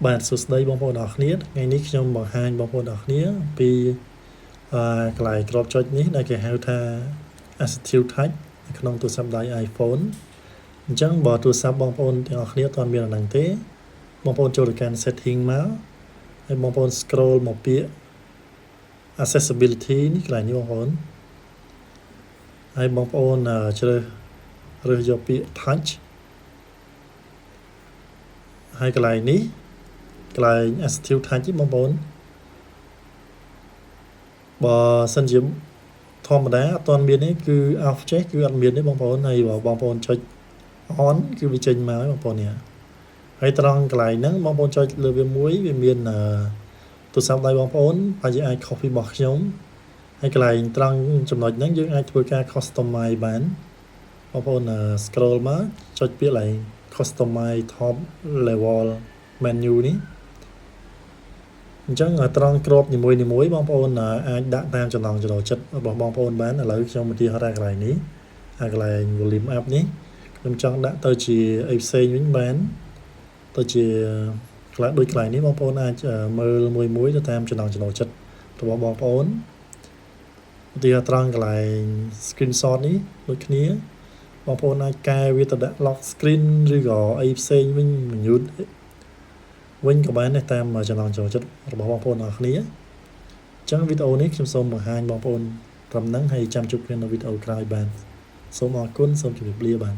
បាទសួស្តីបងប្អូនអរគ្នាថ្ងៃនេះខ្ញុំបង្ហាញបងប្អូនអរគ្នាពីកន្លែងក្របចុចនេះដែលគេហៅថា Assistive Touch នៅក្នុងទូរស័ព្ទដៃ iPhone អញ្ចឹងបើទូរស័ព្ទបងប្អូនទាំងអស់គ្នាអត់មានអាហ្នឹងទេបងប្អូនចូលទៅកាន់ setting មកហើយបងប្អូន scroll មកពាក្យ accessibility នេះកន្លែងនេះបងប្អូនហើយបងប្អូនជ្រើសយកពាក្យ touch ហើយកន្លែងនេះកន្លែង Assistive Touch នេះបងប្អូនបើសិនជាធម្មតាអត់ទាន់មានទេគឺ off ចេះគឺអត់មានទេបងប្អូនហើយបើបងប្អូនចុច on គឺវាចេញមកហើយបងប្អូននេះហើយត្រង់កន្លែងហ្នឹងបងប្អូនចុចលើវាមួយវាមានទូរស័ព្ទដៃបងប្អូនបើយើងអាច copy របស់ខ្ញុំហើយកន្លែងត្រង់ចំណុចហ្នឹងយើងអាចធ្វើការ customize បានបងប្អូន scroll មកចុចពាក្យកន្លែង customize top level menu នេះអញ្ចឹងត្រង់ក្របនីមួយបងប្អូនអាចដាក់តាមចំណង់ចំណូលចិត្តរបស់បងប្អូនបានឥឡូវខ្ញុំឧទាហរណ៍កន្លែងនេះកន្លែង volume up នេះខ្ញុំចង់ដាក់ទៅជាអីផ្សេងវិញបានទៅជាខ្លះដូចកន្លែងនេះបងប្អូនអាចមើលមួយទៅតាមចំណង់ចំណូលចិត្តរបស់បងប្អូនឧទាហរណ៍ត្រង់កន្លែង screenshot នេះដូចគ្នាបងប្អូនអាចកែវាទៅដាក់ lock screen ឬក៏អីផ្សេងវិញmuteវិញក៏បានដែរតាមចំណង់ចំណូលចិត្តរបស់បងប្អូនអរគ្នាអញ្ចឹងវីដេអូនេះខ្ញុំសូមបង្ហាញបងប្អូនត្រឹមហ្នឹងហើយចាំជួបគ្នានៅវីដេអូក្រោយបានសូមអរគុណសូមជម្រាបលាបាទ